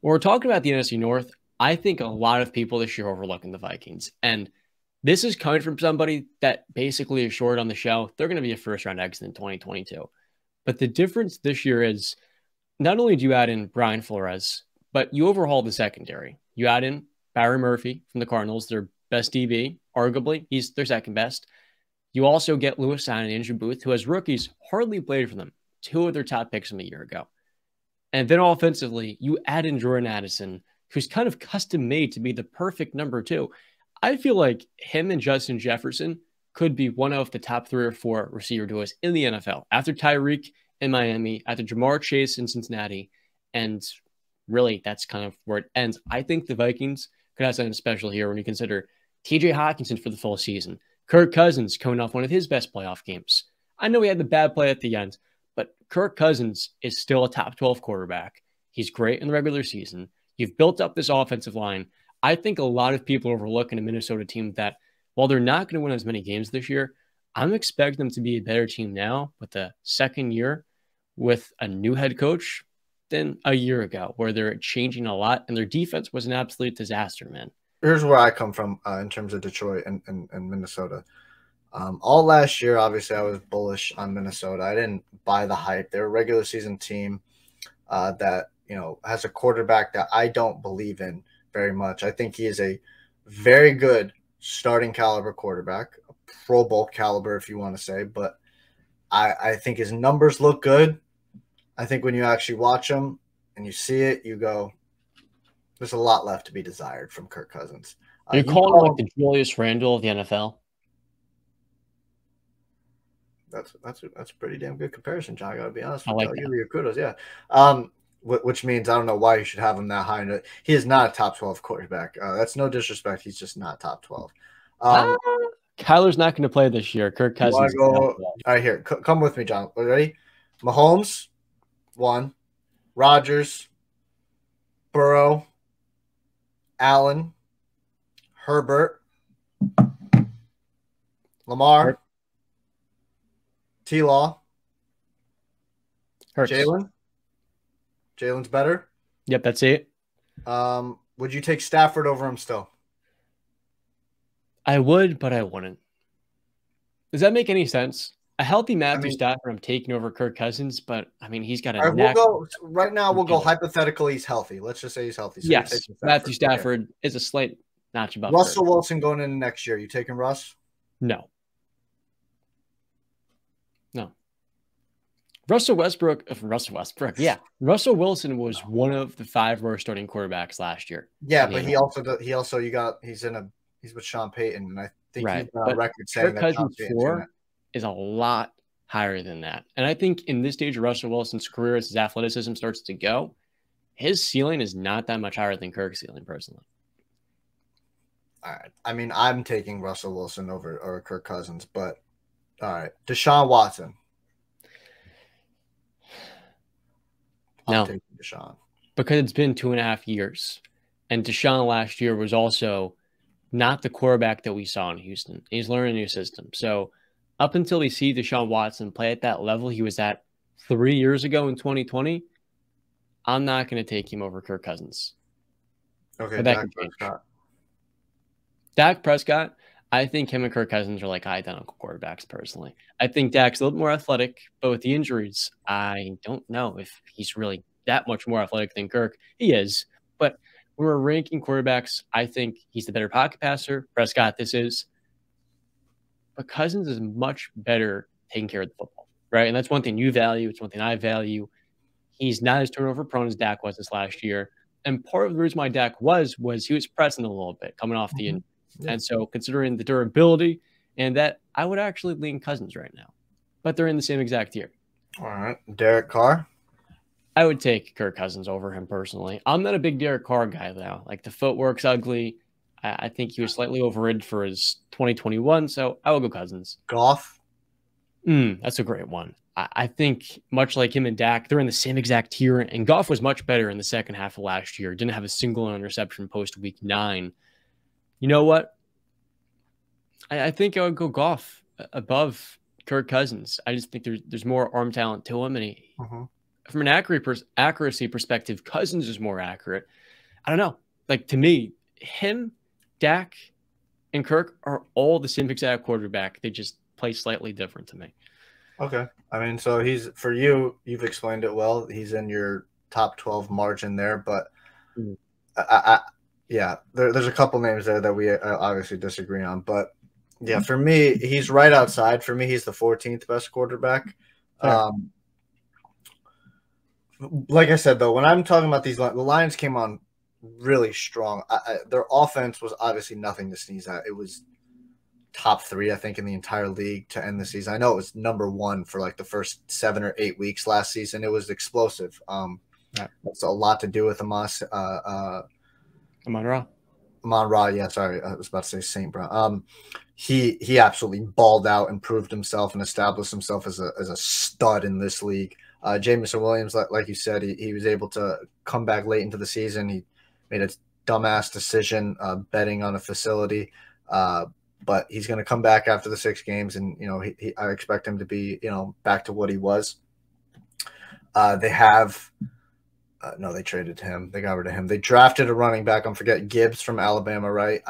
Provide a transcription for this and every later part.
When we're talking about the NFC North, I think a lot of people this year are overlooking the Vikings. And this is coming from somebody that basically assured on the show they're going to be a first round exit in 2022. But the difference this year is not only do you add in Brian Flores, but you overhaul the secondary. You add in Barry Murphy from the Cardinals, their best DB, arguably. He's their second best. You also get Lewis Cine and Andrew Booth, who as rookies hardly played for them. Two of their top picks from a year ago. And then offensively, you add in Jordan Addison, who's kind of custom made to be the perfect number two. I feel like him and Justin Jefferson could be one of the top 3 or 4 receiver duos in the NFL. After Tyreek in Miami, after Jamar Chase in Cincinnati, and really that's kind of where it ends. I think the Vikings could have something special here when you consider TJ Hawkinson for the full season. Kirk Cousins coming off one of his best playoff games. I know he had the bad play at the end, but Kirk Cousins is still a top 12 quarterback. He's great in the regular season. You've built up this offensive line. I think a lot of people are overlooking a Minnesota team that, while they're not going to win as many games this year, I'm expecting them to be a better team now with the second year with a new head coach than a year ago, where they're changing a lot, and their defense was an absolute disaster, man. Here's where I come from in terms of Detroit and Minnesota. All last year, obviously, I was bullish on Minnesota. I didn't buy the hype. They're a regular season team that has a quarterback that I don't believe in very much. I think he is a very good starting caliber quarterback, a Pro Bowl caliber, if you want to say. But I think his numbers look good. I think when you actually watch him and you see it, you go, there's a lot left to be desired from Kirk Cousins. You're calling him like the Julius Randle of the NFL? That's a pretty damn good comparison, John. I got to be honest with I like you. that. Give you your kudos, yeah. Which means I don't know why you should have him that high. He is not a top 12 quarterback. That's no disrespect. He's just not top 12. Kyler's not going to play this year. Kirk Cousins. All right, here. Come with me, John. Ready? Mahomes, 1. Rodgers, Burrow, Allen, Herbert, Lamar, T-Law, Jalen. Jalen's better? Yep, that's it. Would you take Stafford over him still? I would, but I wouldn't. Does that make any sense? A healthy Matthew Stafford, I'm taking over Kirk Cousins, but I mean, he's got a neck. We'll go hypothetically, he's healthy. Let's just say he's healthy. So yes, Matthew Stafford is a slight notch above Russell Wilson going into next year. You taking Russ? No. Russell Wilson was one of the 5 worst starting quarterbacks last year. Yeah, but he's with Sean Payton, and I think he's got a record saying that Sean Payton's 4 is a lot higher than that. And I think in this stage of Russell Wilson's career, as his athleticism starts to go, his ceiling is not that much higher than Kirk's ceiling, personally. All right. I mean, I'm taking Russell Wilson over Kirk Cousins, but all right. Deshaun Watson. No, because it's been 2.5 years. And Deshaun last year was also not the quarterback that we saw in Houston. He's learning a new system. So up until we see Deshaun Watson play at that level he was at 3 years ago in 2020, I'm not going to take him over Kirk Cousins. Okay, Dak Prescott, I think him and Kirk Cousins are like identical quarterbacks, personally. I think Dak's a little more athletic, but with the injuries, I don't know if he's really that much more athletic than Kirk. He is, but when we're ranking quarterbacks, I think he's the better pocket passer. Prescott, this is. But Cousins is much better taking care of the football, right? And that's one thing you value. It's one thing I value. He's not as turnover prone as Dak was this last year. And part of the reason why Dak was he was pressing a little bit coming off the injury. Yeah. And so considering the durability and that, I would actually lean Cousins right now. But they're in the same exact tier. All right. Derek Carr? I would take Kirk Cousins over him personally. I'm not a big Derek Carr guy, though. Like, the footwork's ugly. I think he was slightly overrated for his 2021, so I will go Cousins. Goff? That's a great one. I think much like him and Dak, they're in the same exact tier, and Goff was much better in the second half of last year. Didn't have a single interception post week 9. You know what? I think I would go Goff above Kirk Cousins. I just think there's more arm talent to him, and from an accuracy perspective, Cousins is more accurate. I don't know. Like, to me, him, Dak, and Kirk are all the same exact quarterback. They just play slightly different to me. Okay. I mean, so he's for you. You've explained it well. He's in your top 12 margin there, but Mm. yeah, there's a couple names there that we obviously disagree on. But yeah, for me, he's right outside. For me, he's the 14th best quarterback. Fair. Like I said, though, when I'm talking about the Lions came on really strong. Their offense was obviously nothing to sneeze at. It was top 3, I think, in the entire league to end the season. I know it was number 1 for like the first 7 or 8 weeks last season. It was explosive. That's a lot to do with Amon-Ra. Amon-Ra. Yeah, sorry, I was about to say St. Brown. He absolutely balled out and proved himself and established himself as a stud in this league. Jameson Williams, like you said, he was able to come back late into the season. He made a dumbass decision betting on a facility, but he's going to come back after the 6 games, and I expect him to be back to what he was. They have no, they traded him. They got rid of him. They drafted a running back. I'm forgetting Gibbs from Alabama, right?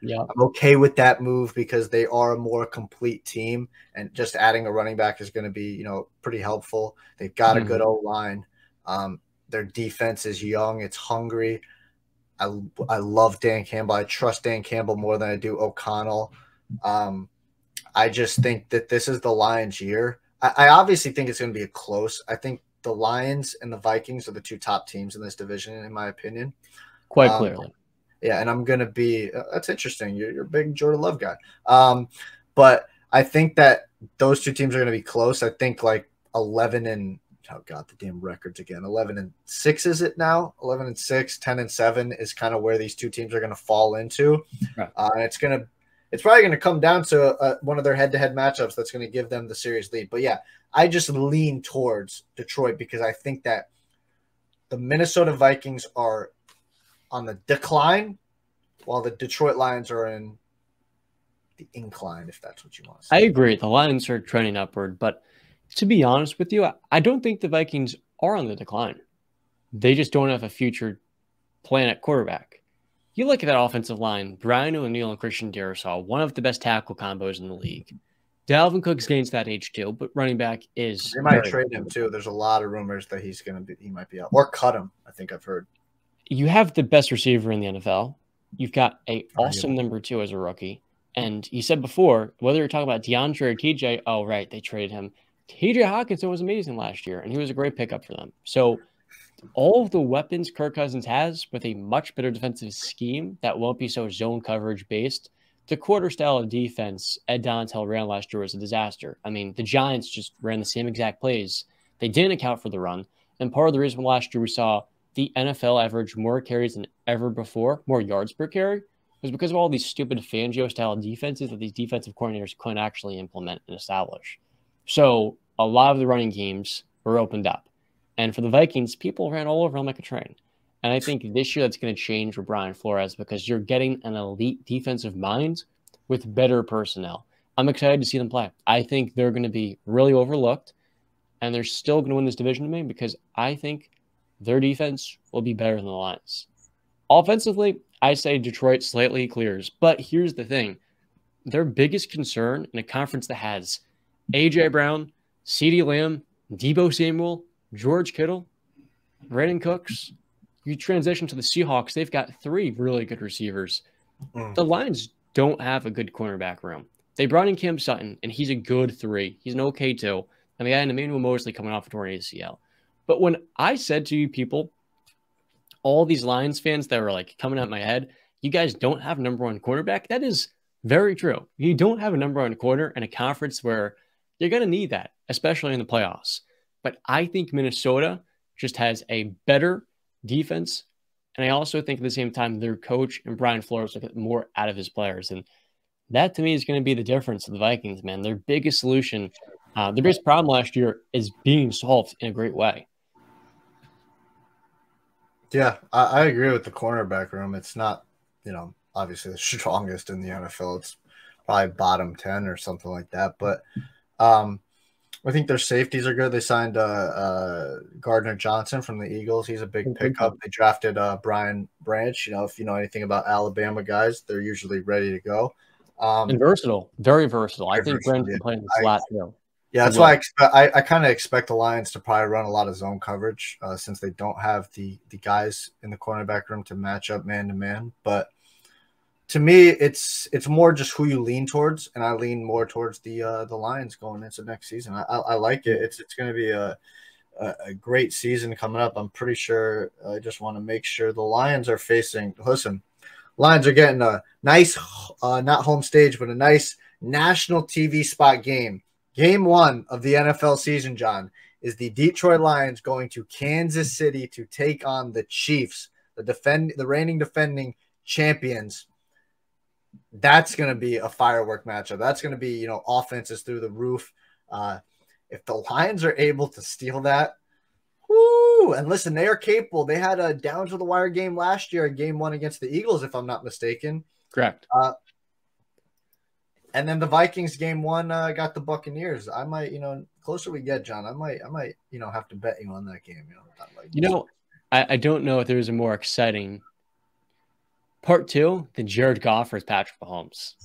Yeah. I'm okay with that move because they are a more complete team, and just adding a running back is going to be, pretty helpful. They've got a good O-line. Their defense is young. It's hungry. I love Dan Campbell. I trust Dan Campbell more than I do O'Connell. I just think that this is the Lions' year. I obviously think it's going to be a close. I think the Lions and the Vikings are the 2 top teams in this division, in my opinion. Quite clearly. Yeah, and I'm going to be that's interesting. You're a big Jordan Love guy. But I think that those 2 teams are going to be close. I think like 11 and oh god, the damn records again. 11-6 is it now? 11-6, 10-7 is kind of where these 2 teams are going to fall into. Right. And it's probably going to come down to one of their head-to-head matchups that's going to give them the series lead. But yeah, I just lean towards Detroit because I think that the Minnesota Vikings are on the decline, while the Detroit Lions are in the incline, if that's what you want to say. I agree. The Lions are trending upward, but to be honest with you, I don't think the Vikings are on the decline. They just don't have a future plan at quarterback. You look at that offensive line, Brian O'Neill and Christian Darrisaw, one of the best tackle combos in the league. Dalvin Cook's gains that age too, but running back is. They might trade him too. There's a lot of rumors that he might be out or cut him. I think I've heard. You have the best receiver in the NFL. You've got an awesome number 2 as a rookie. And you said before, whether you're talking about DeAndre or TJ, oh, right, they traded him. TJ Hawkinson was amazing last year, and he was a great pickup for them. So all of the weapons Kirk Cousins has with a much better defensive scheme that won't be so zone coverage based, the quarter style of defense Ed Donatell ran last year was a disaster. I mean, the Giants just ran the same exact plays. They didn't account for the run. And part of the reason last year we saw the NFL average more carries than ever before, more yards per carry, was because of all these stupid Fangio-style defenses that these defensive coordinators couldn't actually implement and establish. So a lot of the running games were opened up. And for the Vikings, people ran all over them like a train. And I think this year that's going to change for Brian Flores because you're getting an elite defensive mind with better personnel. I'm excited to see them play. I think they're going to be really overlooked, and they're still going to win this division to me because I think their defense will be better than the Lions. Offensively, I say Detroit slightly clears. But here's the thing. Their biggest concern in a conference that has A.J. Brown, CeeDee Lamb, Deebo Samuel, George Kittle, Brandon Cooks, you transition to the Seahawks, they've got 3 really good receivers. The Lions don't have a good cornerback room. They brought in Cam Sutton, and he's a good 3. He's an okay 2. And they had Emmanuel Mosley coming off a torn ACL. But when I said to you people, all these Lions fans that were like coming at my head, you guys don't have a number 1 cornerback, that is very true. You don't have a number 1 corner in a conference where you're going to need that, especially in the playoffs. But I think Minnesota just has a better defense. And I also think at the same time, their coach and Brian Flores will get more out of his players. And that to me is going to be the difference of the Vikings, man. Their biggest solution, their biggest problem last year is being solved in a great way. Yeah, I agree with the cornerback room. It's not, obviously the strongest in the NFL. It's probably bottom 10 or something like that. But I think their safeties are good. They signed Gardner Johnson from the Eagles. He's a big pickup. They drafted Brian Branch. You know, if you know anything about Alabama guys, they're usually ready to go. And versatile, very versatile. I think Brent Yeah. can play in the slot too. Yeah, that's why I kind of expect the Lions to probably run a lot of zone coverage since they don't have the guys in the cornerback room to match up man to man. But to me, it's more just who you lean towards, and I lean more towards the Lions going into next season. I like it. It's going to be a great season coming up. I'm pretty sure. I just want to make sure the Lions are facing. Listen, Lions are getting a nice, not home stage, but a nice national TV spot game. Game 1 of the NFL season, John, is the Detroit Lions going to Kansas City to take on the Chiefs, the reigning defending champions. That's going to be a firework matchup. That's going to be, offenses through the roof. If the Lions are able to steal that, whoo! And listen, they are capable. They had a down to the wire game last year, game 1 against the Eagles, if I'm not mistaken. Correct. And then the Vikings game 1 got the Buccaneers. I might, closer we get, John, I might, have to bet you on that game. I don't know if there's a more exciting part 2 than Jared Goff versus Patrick Mahomes.